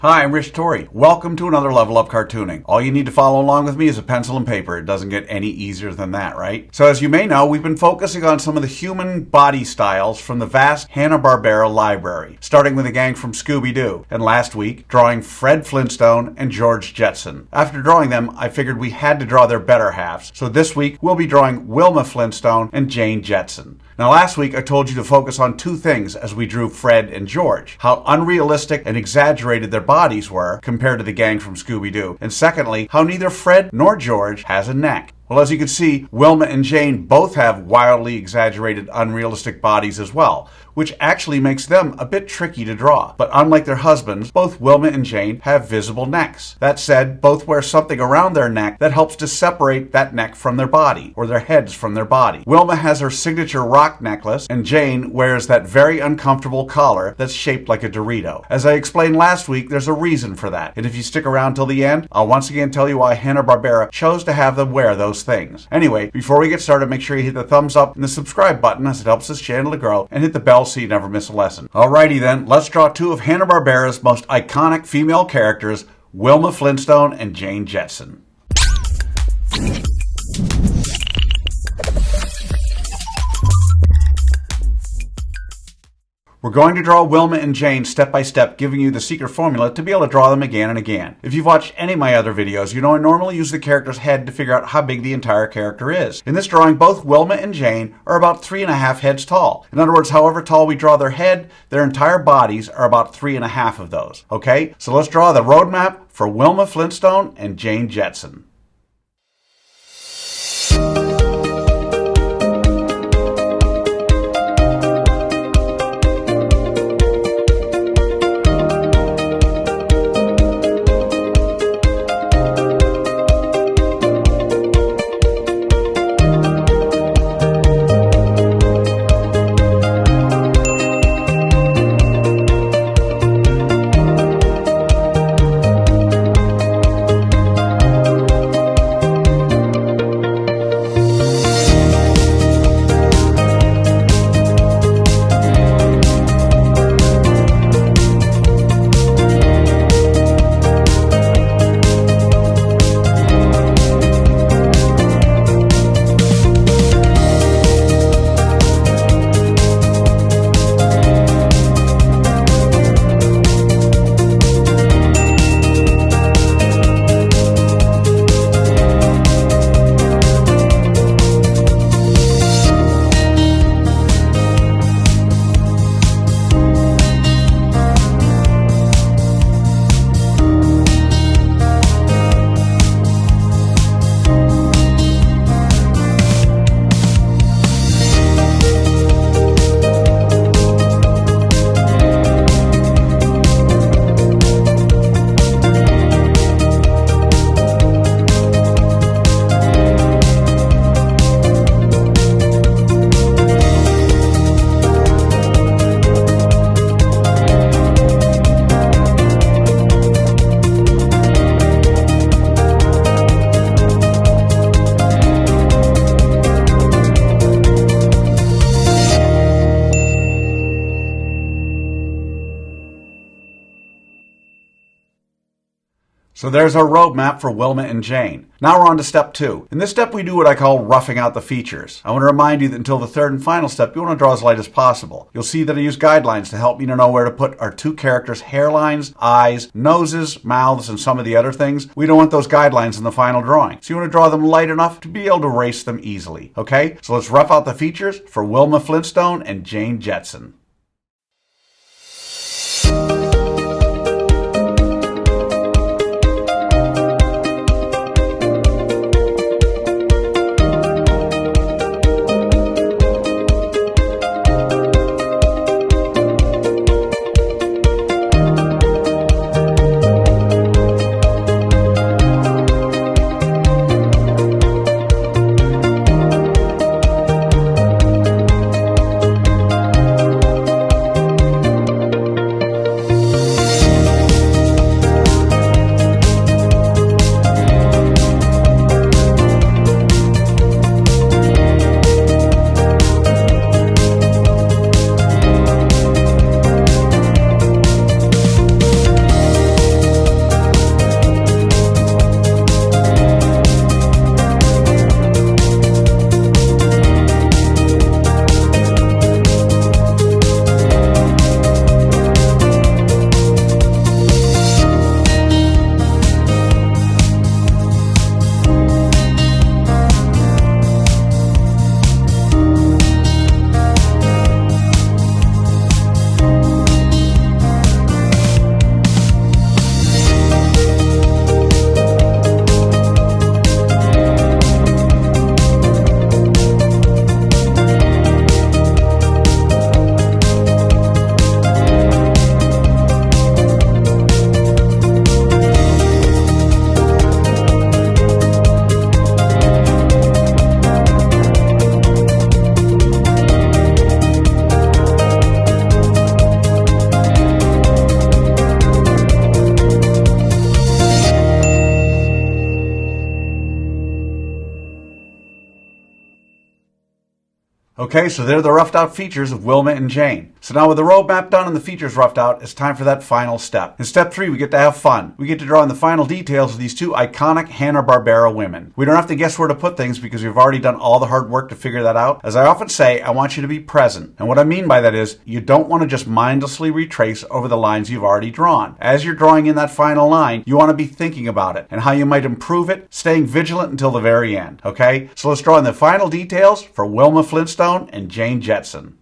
Hi, I'm Rich Torrey. Welcome to another level of cartooning. All you need to follow along with me is a pencil and paper. It doesn't get any easier than that, right? So as you may know, we've been focusing on some of the human body styles from the vast Hanna Barbera library, starting with a gang from Scooby-Doo, and last week, drawing Fred Flintstone and George Jetson. After drawing them, I figured we had to draw their better halves, so this week we'll be drawing Wilma Flintstone and Jane Jetson. Now last week I told you to focus on two things as we drew Fred and George: how unrealistic and exaggerated their bodies were compared to the gang from Scooby-Doo, and secondly, how neither Fred nor George has a neck. Well, as you can see, Wilma and Jane both have wildly exaggerated, unrealistic bodies as well, which actually makes them a bit tricky to draw. But unlike their husbands, both Wilma and Jane have visible necks. That said, both wear something around their neck that helps to separate that neck from their body, or their heads from their body. Wilma has her signature rock necklace, and Jane wears that very uncomfortable collar that's shaped like a Dorito. As I explained last week, there's a reason for that, and if you stick around till the end, I'll once again tell you why Hanna Barbera chose to have them wear those things. Anyway, before we get started, make sure you hit the thumbs up and the subscribe button, as it helps this channel to grow, and hit the bell so you never miss a lesson. Alrighty then, let's draw two of Hanna Barbera's most iconic female characters, Wilma Flintstone and Jane Jetson. We're going to draw Wilma and Jane step by step, giving you the secret formula to be able to draw them again and again. If you've watched any of my other videos, you know I normally use the character's head to figure out how big the entire character is. In this drawing, both Wilma and Jane are about 3.5 heads tall. In other words, however tall we draw their head, their entire bodies are about 3.5 of those. Okay, so let's draw the roadmap for Wilma Flintstone and Jane Jetson. So there's our roadmap for Wilma and Jane. Now we're on to step 2. In this step we do what I call roughing out the features. I want to remind you that until the third and final step you want to draw as light as possible. You'll see that I use guidelines to help me to know where to put our two characters' hairlines, eyes, noses, mouths, and some of the other things. We don't want those guidelines in the final drawing. So you want to draw them light enough to be able to erase them easily. Okay? So let's rough out the features for Wilma Flintstone and Jane Jetson. Okay, so they're the roughed out features of Wilma and Jane. So now with the roadmap done and the features roughed out, it's time for that final step. In step 3, we get to have fun. We get to draw in the final details of these two iconic Hanna Barbera women. We don't have to guess where to put things because we've already done all the hard work to figure that out. As I often say, I want you to be present. And what I mean by that is, you don't want to just mindlessly retrace over the lines you've already drawn. As you're drawing in that final line, you want to be thinking about it and how you might improve it, staying vigilant until the very end. Okay? So let's draw in the final details for Wilma Flintstone and Jane Jetson.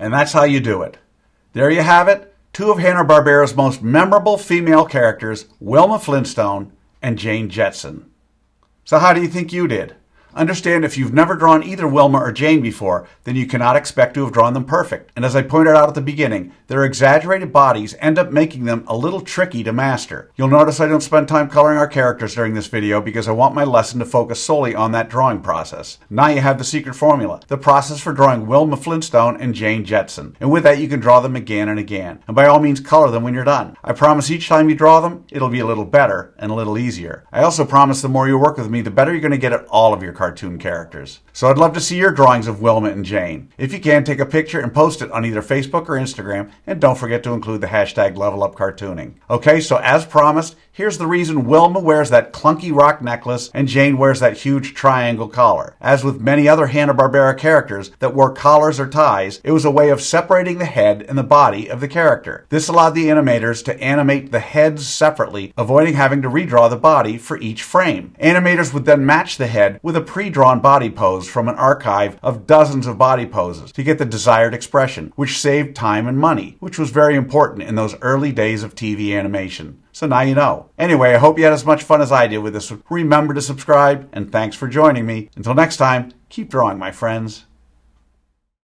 And that's how you do it. There you have it, two of Hanna-Barbera's most memorable female characters, Wilma Flintstone and Jane Jetson. So how do you think you did? Understand, if you've never drawn either Wilma or Jane before, then you cannot expect to have drawn them perfect. And as I pointed out at the beginning, their exaggerated bodies end up making them a little tricky to master. You'll notice I don't spend time coloring our characters during this video because I want my lesson to focus solely on that drawing process. Now you have the secret formula, the process for drawing Wilma Flintstone and Jane Jetson. And with that, you can draw them again and again. And by all means, color them when you're done. I promise each time you draw them, it'll be a little better and a little easier. I also promise the more you work with me, the better you're going to get at all of your cartoon characters. So I'd love to see your drawings of Wilma and Jane. If you can, take a picture and post it on either Facebook or Instagram, and don't forget to include the hashtag #LevelUpCartooning. Okay, so as promised, here's the reason Wilma wears that clunky rock necklace and Jane wears that huge triangle collar. As with many other Hanna-Barbera characters that wore collars or ties, it was a way of separating the head and the body of the character. This allowed the animators to animate the heads separately, avoiding having to redraw the body for each frame. Animators would then match the head with a pre-drawn body pose from an archive of dozens of body poses to get the desired expression, which saved time and money, which was very important in those early days of TV animation. So now you know. Anyway, I hope you had as much fun as I did with this. Remember to subscribe, and thanks for joining me. Until next time, keep drawing, my friends.